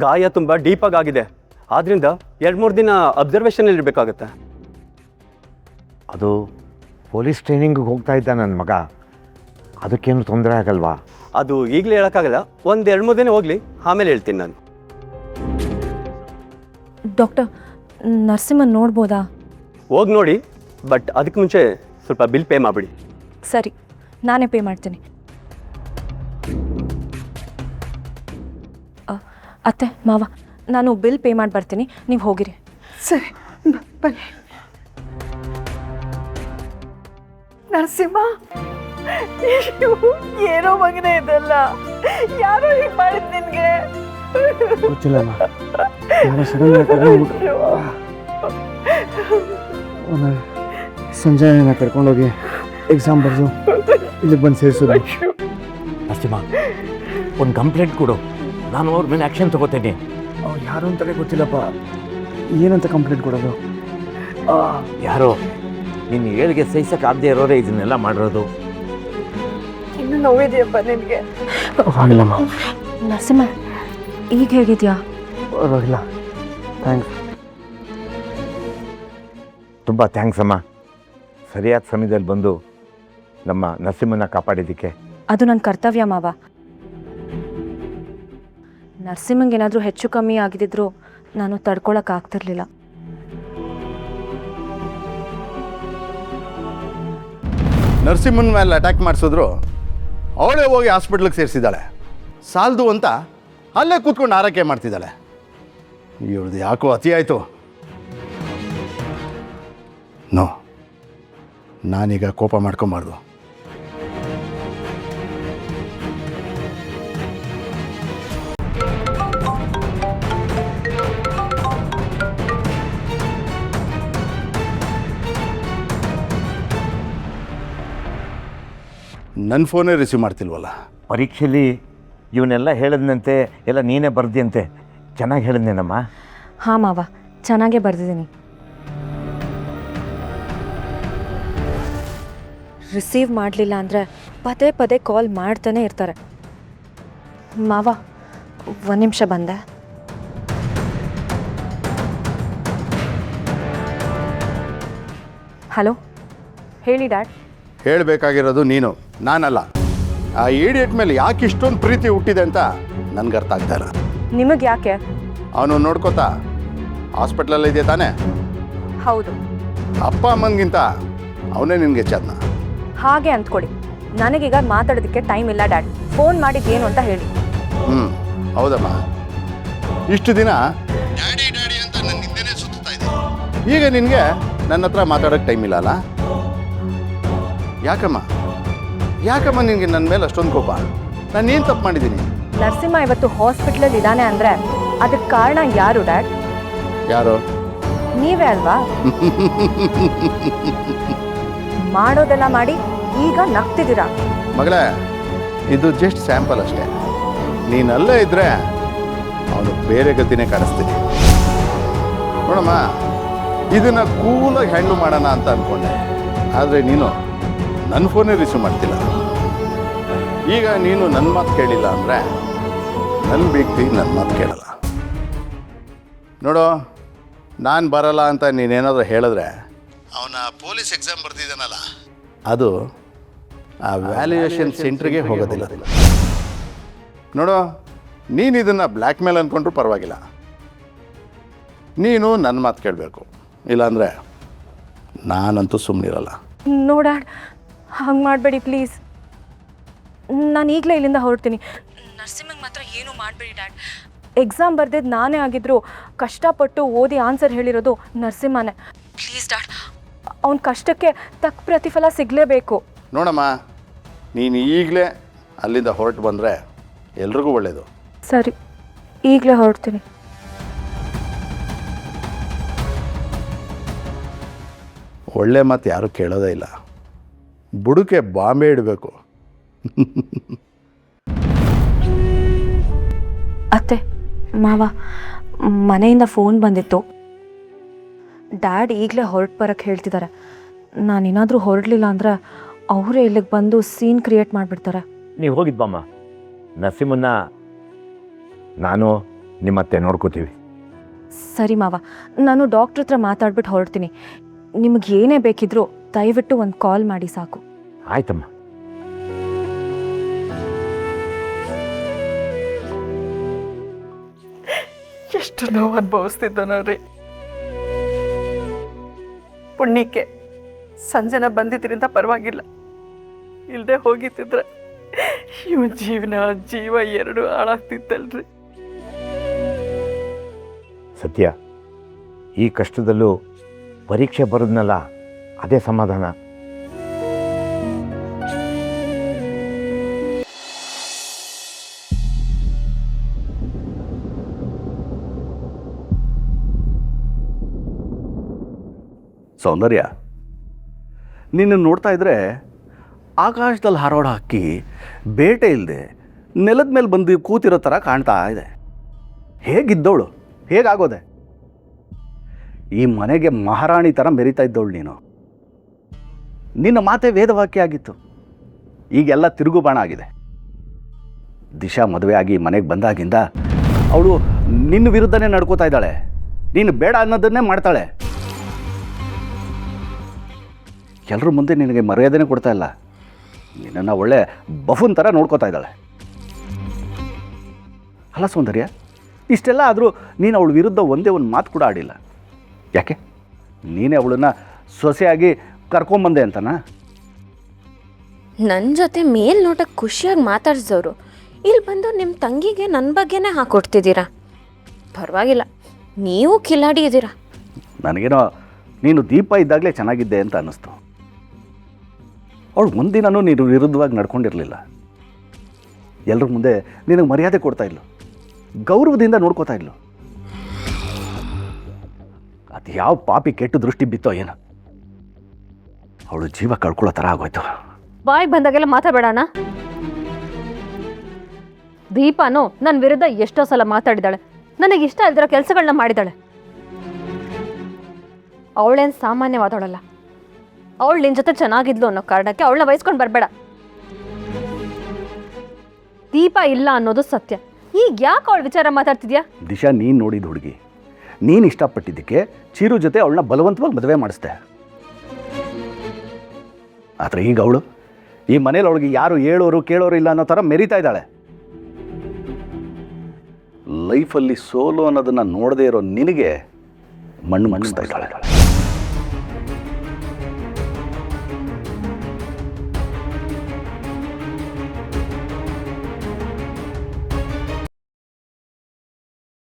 ಗಾಯ ತುಂಬ ಡೀಪಾಗಿ ಆಗಿದೆ. ಆದ್ದರಿಂದ 2-3 ದಿನ ಅಬ್ಸರ್ವೇಷನಲ್ಲಿ ಇರಬೇಕಾಗತ್ತೆ. ಅದು ಪೊಲೀಸ್ ಟ್ರೈನಿಂಗಿಗೆ ಹೋಗ್ತಾ ಇದ್ದ ನನ್ನ ಮಗ, ಅದಕ್ಕೇನು ತೊಂದರೆ ಆಗಲ್ವಾ? ಅದು ಈಗಲೇ ಹೇಳೋಕ್ಕಾಗಲ್ಲ. 1-2-3 ದಿನ ಹೋಗಲಿ, ಆಮೇಲೆ ಹೇಳ್ತೀನಿ ನಾನು. ಡಾಕ್ಟರ್, ನರಸಿಂಹನ್ ನೋಡ್ಬೋದಾ? ಹೋಗಿ ನೋಡಿ, ಬಟ್ ಅದಕ್ಕೆ ಮುಂಚೆ ಸ್ವಲ್ಪ ಬಿಲ್ ಪೇ ಮಾಡಿಬಿಡಿ. ಸರಿ, ನಾನೇ ಪೇ ಮಾಡ್ತೀನಿ. ಅತ್ತೆ ಮಾವ, ನಾನು ಬಿಲ್ ಪೇ ಮಾಡಿ ಬರ್ತೀನಿ, ನೀವು ಹೋಗಿರಿ. ಸರಿ, ಬನ್ನಿ. ನರಸಿಂಹ, ಏನೋ ಮಗನೇ ಇದೆಲ್ಲ, ಯಾರೋ ಹೀಗೆ ಮಾಡಿದ್ ನಿನ್ಗೆ? ಗೊತ್ತಿಲ್ಲಮ್ಮ, ಸಂಜಯನ ಕರ್ಕೊಂಡೋಗಿ ಎಕ್ಸಾಮ್ ಬರೆದು ಇಲ್ಲಿಗೆ ಬಂದು ಸೇರಿಸೋದು. ನರಸಿಂಹ, ಒಂದು ಕಂಪ್ಲೇಂಟ್ ಕೊಡು, ನಾನು ಅವ್ರ ಮೇಲೆ ಆ್ಯಕ್ಷನ್ ತಗೋತೇನೆ. ಅವ್ರು ಯಾರು ಅಂತಲೇ ಗೊತ್ತಿಲ್ಲಪ್ಪ, ಏನಂತ ಕಂಪ್ಲೇಂಟ್ ಕೊಡೋದು? ಯಾರೋ ನಿನ್ನ ಏಳಿಗೆ ಸಹಿಸಕ್ಕಾಗದೇ ಇರೋರೇ ಇದನ್ನೆಲ್ಲ ಮಾಡಿರೋದು. ಇನ್ನು ನೋವಿದೆಯಪ್ಪ ನಿನಗೆ? ಆಗಿಲ್ಲಮ್ಮ. ನರಸಿಂಹ, ಈಗ ಹೇಗಿದ್ಯಾ? ಪರವಾಗಿಲ್ಲ, ಥ್ಯಾಂಕ್ಸ್. ತುಂಬ ಥ್ಯಾಂಕ್ಸ್ ಅಮ್ಮ, ಸರಿಯಾದ ಸಮಯದಲ್ಲಿ ಬಂದು ನಮ್ಮ ನರಸಿಂಹನ ಕಾಪಾಡಿದ್ದಕ್ಕೆ. ಅದು ನನ್ನ ಕರ್ತವ್ಯ ಮಾವ. ನರಸಿಂಹಂಗೆ ಏನಾದರೂ ಹೆಚ್ಚು ಕಮ್ಮಿ ಆಗಿದ್ದಿದ್ರು ನಾನು ತಡ್ಕೊಳಕ್ಕಾಗ್ತಿರ್ಲಿಲ್ಲ. ನರಸಿಂಹನ ಮೇಲೆ ಅಟ್ಯಾಕ್ ಮಾಡಿಸಿದ್ರು, ಅವಳೇ ಹೋಗಿ ಹಾಸ್ಪಿಟ್ಲಿಗೆ ಸೇರಿಸಿದ್ದಾಳೆ. ಸಾಲದು ಅಂತ ಅಲ್ಲೇ ಕೂತ್ಕೊಂಡು ಆರೈಕೆ ಮಾಡ್ತಿದ್ದಾಳೆ. ಇವ್ರದ್ದು ಯಾಕೋ ಅತಿ ಆಯಿತು. ನೋ, ನಾನೀಗ ಕೋಪ ಮಾಡ್ಕೊಬಾರ್ದು. ನನ್ನ ಫೋನೇ ರಿಸೀವ್ ಮಾಡ್ತಿಲ್ವಲ್ಲ? ಪರೀಕ್ಷೆಯಲ್ಲಿ ಇವನ್ನೆಲ್ಲ ಹೇಳಿದ್ನಂತೆ, ಎಲ್ಲ ನೀನೇ ಬರ್ದಿಯಂತೆ. ಚೆನ್ನಾಗಿ ಹೇಳಿದ್ನೇನಮ್ಮ? ಹಾಂ ಮಾವ, ಚೆನ್ನಾಗೇ ಬರ್ದಿದ್ದೀನಿ. ರಿಸೀವ್ ಮಾಡಲಿಲ್ಲ ಅಂದರೆ ಪದೇ ಪದೇ ಕಾಲ್ ಮಾಡ್ತಾನೆ ಇರ್ತಾರೆ. ಮಾವ, 1 ನಿಮಿಷ ಬಂದೆ. ಹಲೋ, ಹೇಳಿ ಡ್ಯಾಡ್. ಹೇಳಬೇಕಾಗಿರೋದು ನೀನು, ನಾನಲ್ಲ. ಆ ಈಡಿಯಟ್ ಮೇಲೆ ಯಾಕೆ ಇಷ್ಟೊಂದು ಪ್ರೀತಿ ಹುಟ್ಟಿದೆ ಅಂತ ನನಗೆ ಅರ್ಥ ಆಗ್ತಾ ಇಲ್ಲ. ನಿಮಗೆ ಯಾಕೆ? ಅವನು ನೋಡ್ಕೋತಾ ಹಾಸ್ಪಿಟ್ಲಲ್ಲಿ ಇದೆಯಾ ತಾನೇ? ಹೌದು. ಅಪ್ಪ ಅಮ್ಮನಿಗಿಂತ ಅವನೇ ನಿನಗೆ ಚೆನ್ನ. ಹಾಗೆ ಅಂದ್ಕೊಳ್ಳಿ. ನನಗೀಗ ಮಾತಾಡೋದಕ್ಕೆ ಟೈಮ್ ಇಲ್ಲ ಡ್ಯಾಡ್. ಫೋನ್ ಮಾಡಿದ್ದೇನು ಅಂತ ಹೇಳಿ. ಹೌದಮ್ಮ, ಇಷ್ಟು ದಿನ ಡ್ಯಾಡಿ ಡ್ಯಾಡಿ ಅಂತ ನನ್ನ ಹಿಂದೆನೇ ಸುತ್ತಾ ಇದ್ದೆ. ಈಗ ನಿನಗೆ ನನ್ನ ಹತ್ರ ಮಾತಾಡೋಕ್ಕೆ ಟೈಮ್ ಇಲ್ಲ ಅಲ್ಲ? ಯಾಕಮ್ಮ ನಿನಗೆ ನನ್ನ ಮೇಲೆ ಅಷ್ಟೊಂದು ಕೋಪ? ನಾನು ಏನು ತಪ್ಪು ಮಾಡಿದ್ದೀನಿ? ನರಸಿಂಹ ಇವತ್ತು ಹಾಸ್ಪಿಟ್ಲಲ್ಲಿ ಇದ್ದಾನೆ ಅಂದರೆ ಅದಕ್ಕೆ ಕಾರಣ ಯಾರು ಡ್ಯಾಡ್? ಯಾರು? ನೀವೇ ಅಲ್ವಾ? ಮಾಡೋದೆಲ್ಲ ಮಾಡಿ ಈಗ ನಗ್ತಿದ್ದೀರಾ. ಮಗಳೇ, ಇದು ಜಸ್ಟ್ ಸ್ಯಾಂಪಲ್ ಅಷ್ಟೇ. ನೀನಲ್ಲೇ ಇದ್ದರೆ ಅವನು ಬೇರೆ ಗತಿನೇ ಕಾಣಿಸ್ತೀನಿ. ನೋಡಮ್ಮ, ಇದನ್ನು ಕೂಲಾಗಿ ಹ್ಯಾಂಡ್ಲ್ ಮಾಡೋಣ ಅಂತ ಅಂದ್ಕೊಂಡೆ. ಆದರೆ ನೀನು ನನ್ನ ಫೋನೇ ರಿಸೀವ್ ಮಾಡ್ತಿಲ್ಲ. ಈಗ ನೀನು ನನ್ನ ಮಾತು ಕೇಳಿಲ್ಲ ಅಂದರೆ ನನ್ನ ಬೇಕ್ತಿ ನನ್ನ ಮಾತು ಕೇಳಲ್ಲ. ನೋಡು, ನಾನು ಬರಲ್ಲ ಅಂತ ನೀನೇನಾದರೂ ಹೇಳಿದ್ರೆ ಅವನ ಪೊಲೀಸ್ ಎಕ್ಸಾಮ್ ಬರ್ತಿದ್ದಾನಲ್ಲ, ಅದು ಆ ವ್ಯಾಲ್ಯೂಯೇಷನ್ ಸೆಂಟ್ರಿಗೆ ಹೋಗೋದಿಲ್ಲ. ನೋಡು, ನೀನು ಇದನ್ನು ಬ್ಲ್ಯಾಕ್ ಮೇಲ್ ಅಂದ್ಕೊಂಡ್ರೂ ಪರವಾಗಿಲ್ಲ. ನೀನು ನನ್ನ ಮಾತು ಕೇಳಬೇಕು, ಇಲ್ಲಾಂದರೆ ನಾನಂತೂ ಸುಮ್ಮನಿರಲ್ಲ. ನೋಡಾಡ್, ಹಂಗೆ ಮಾಡಬೇಡಿ ಪ್ಲೀಸ್. ನಾನು ಈಗಲೇ ಇಲ್ಲಿಂದ ಹೊರಡ್ತೀನಿ. ನರಸಿಂಹಂಗೆ ಮಾತ್ರ ಏನೂ ಮಾಡಬೇಡಿ ಡ್ಯಾಡ್. ಎಕ್ಸಾಮ್ ಬರ್ದಿದ್ದು ನಾನೇ ಆಗಿದ್ರು ಕಷ್ಟಪಟ್ಟು ಓದಿ ಆನ್ಸರ್ ಹೇಳಿರೋದು ನರಸಿಂಹನೇ. ಪ್ಲೀಸ್ ಡ್ಯಾಡ್, ಅವನ ಕಷ್ಟಕ್ಕೆ ತಕ್ಕ ಪ್ರತಿಫಲ ಸಿಗಲೇಬೇಕು. ನೋಡಮ್ಮ, ನೀನು ಈಗಲೇ ಅಲ್ಲಿಂದ ಹೊರಟು ಬಂದರೆ ಎಲ್ರಿಗೂ ಒಳ್ಳೆಯದು. ಸರಿ, ಈಗಲೇ ಹೊರಡ್ತೀನಿ. ಒಳ್ಳೆ ಮಾತು ಯಾರೂ ಕೇಳೋದೇ ಇಲ್ಲ. ಬುಡಕ್ಕೆ ಬಾಂಬೆ ಇಡಬೇಕು. ಅತ್ತೆ ಮಾವ, ಮನೆಯಿಂದ ಫೋನ್ ಬಂದಿತ್ತು. ಡ್ಯಾಡ್ ಈಗಲೇ ಹೊರಟು ಬರೋಕ್ಕೆ ಹೇಳ್ತಿದ್ದಾರೆ. ನಾನೇನಾದರೂ ಹೊರಡಲಿಲ್ಲ ಅಂದರೆ ಅವರೇ ಇಲ್ಲಿಗೆ ಬಂದು ಸೀನ್ ಕ್ರಿಯೇಟ್ ಮಾಡಿಬಿಡ್ತಾರೆ. ನೀವು ಹೋಗಿದ್ಬಮ್ಮ. ನರಸಿಂಹನ್ನ ನಾನು ನಿಮ್ಮತ್ತೆ ನೋಡ್ಕೋತೀವಿ. ಸರಿ ಮಾವ, ನಾನು ಡಾಕ್ಟ್ರ್ ಹತ್ರ ಮಾತಾಡ್ಬಿಟ್ಟು ಹೊರಡ್ತೀನಿ. ನಿಮಗೆ ಏನೇ ಬೇಕಿದ್ರೂ ದಯವಿಟ್ಟು ಒಂದು ಕಾಲ್ ಮಾಡಿ ಸಾಕು. ಆಯ್ತಮ್ಮ. ಎಷ್ಟು ನೋವು ಅನುಭವಿಸ್ತಿದ್ದನೋರಿ. ಪುಣ್ಯಕ್ಕೆ ಸಂಜೆನ ಬಂದಿದ್ರಿಂದ ಪರವಾಗಿಲ್ಲ, ಇಲ್ಲದೆ ಹೋಗಿತ್ತಿದ್ರೆ ಇವನ್ ಜೀವ ಎರಡು ಹಾಳಾಗ್ತಿತ್ತಲ್ರಿ. ಸತ್ಯ, ಈ ಕಷ್ಟದಲ್ಲೂ ಪರೀಕ್ಷೆ ಬರೋದ್ನಲ್ಲ ಅದೇ ಸಮಾಧಾನ. ಸೌಂದರ್ಯ, ನಿನ್ನ ನೋಡ್ತಾ ಇದ್ರೆ ಆಕಾಶದಲ್ಲಿ ಹಾರೋಡ ಹಕ್ಕಿ ಬೇಟೆ ಇಲ್ಲದೆ ನೆಲದ ಮೇಲೆ ಬಂದು ಕೂತಿರೋ ಥರ ಕಾಣ್ತಾ ಇದೆ. ಹೇಗಿದ್ದವಳು, ಹೇಗಾಗೋದೆ? ಈ ಮನೆಗೆ ಮಹಾರಾಣಿ ಥರ ಮೆರಿತಾ ಇದ್ದವಳು ನೀನು. ನಿನ್ನ ಮಾತೆ ವೇದವಾಕ್ಯ ಆಗಿತ್ತು, ಈಗೆಲ್ಲ ತಿರುಗುಬಾಣ ಆಗಿದೆ. ದಿಶಾ ಮದುವೆ ಆಗಿ ಮನೆಗೆ ಬಂದಾಗಿಂದ ಅವಳು ನಿನ್ನ ವಿರುದ್ಧನೇ ನಡ್ಕೋತಾ ಇದ್ದಾಳೆ. ನೀನು ಬೇಡ ಅನ್ನೋದನ್ನೇ ಮಾಡ್ತಾಳೆ. ಎಲ್ಲರ ಮುಂದೆ ನಿನಗೆ ಮರ್ಯಾದೆನೇ ಕೊಡ್ತಾ ಇಲ್ಲ. ನಿನ್ನನ್ನು ಒಳ್ಳೆ ಬಫೂನ್ ಥರ ನೋಡ್ಕೋತಾ ಇದ್ದಾಳೆ. ಅಲ್ಲ ಸೌಂದರ್ಯ, ಇಷ್ಟೆಲ್ಲ ಆದರೂ ನೀನು ಅವಳ ವಿರುದ್ಧ ಒಂದೇ ಒಂದು ಮಾತು ಕೂಡ ಆಡಿಲ್ಲ. ಯಾಕೆ? ನೀನೇ ಅವಳನ್ನು ಸೊಸೆಯಾಗಿ ಕರ್ಕೊಂಬಂದೆ ಅಂತನಾ? ನನ್ನ ಜೊತೆ ಮೇಲ್ನೋಟಕ್ಕೆ ಖುಷಿಯಾಗಿ ಮಾತಾಡ್ಸೋರು ಇಲ್ಲಿ ಬಂದು ನಿಮ್ಮ ತಂಗಿಗೆ ನನ್ನ ಬಗ್ಗೆನೇ ಹಾಕೊಡ್ತಿದ್ದೀರಾ. ಪರವಾಗಿಲ್ಲ, ನೀವು ಕಿಲಾಡಿ ಇದ್ದೀರಾ. ನನಗೇನೋ ನೀನು ದೀಪ ಇದ್ದಾಗಲೇ ಚೆನ್ನಾಗಿದ್ದೆ ಅಂತ ಅನ್ನಿಸ್ತು. ಅವಳು ಮುಂದಿನೂ ನೀನು ವಿರುದ್ಧವಾಗಿ ನಡ್ಕೊಂಡಿರಲಿಲ್ಲ. ಎಲ್ಲರ ಮುಂದೆ ನಿನಗೆ ಮರ್ಯಾದೆ ಕೊಡ್ತಾ ಇದ್ಲು, ಗೌರವದಿಂದ ನೋಡ್ಕೋತಾ ಇದ್ಲು. ಅದು ಯಾವ ಪಾಪಿ ಕೆಟ್ಟು ದೃಷ್ಟಿ ಬಿತ್ತೋ ಏನೋ, ಅವಳು ಜೀವ ಕಳ್ಕೊಳ್ಳೋ ಥರ ಆಗೋಯ್ತು. ಬಾಯ್ ಬಂದಾಗೆಲ್ಲ ಮಾತಾಡಬೇಡಣ. ದೀಪಾನು ನನ್ನ ವಿರುದ್ಧ ಎಷ್ಟೋ ಸಲ ಮಾತಾಡಿದಾಳೆ, ನನಗೆ ಇಷ್ಟ ಇಲ್ದಿರೋ ಕೆಲಸಗಳನ್ನ ಮಾಡಿದಾಳೆ. ಅವಳೇನು ಸಾಮಾನ್ಯವಾದವಳಲ್ಲ. ಅವಳು ನಿನ್ನ ಜೊತೆ ಚೆನ್ನಾಗಿದ್ಲು ಅನ್ನೋ ಕಾರಣಕ್ಕೆ ಅವಳನ್ನ ಬಯಸ್ಕೊಂಡು ಬರಬೇಡ. ದೀಪ ಇಲ್ಲ ಅನ್ನೋದು ಸತ್ಯ. ಈಗ ಯಾಕೆ ಅವಳ ವಿಚಾರ ಮಾತಾಡ್ತಿದ್ಯಾ? ದಿಶಾ, ನೀನು ನೋಡಿದ ಹುಡುಗಿ, ನೀನು ಇಷ್ಟಪಟ್ಟಿದ್ದಕ್ಕೆ ಚಿರು ಜೊತೆ ಅವಳನ್ನ ಬಲವಂತವಾಗಿ ಮದುವೆ ಮಾಡಿಸ್ದೆ. ಆದರೆ ಈಗ ಅವಳು ಈ ಮನೇಲಿ ಅವಳಿಗೆ ಯಾರು ಹೇಳೋರು ಕೇಳೋರು ಇಲ್ಲ ಅನ್ನೋ ಥರ ಮೆರಿತಾ ಇದ್ದಾಳೆ. ಲೈಫಲ್ಲಿ ಸೋಲು ಅನ್ನೋದನ್ನು ನೋಡದೇ ಇರೋ ನಿನಗೆ ಮಣ್ಣು ಮುಗಿಸ್ತಾ ಇದ್ದಾಳೆ.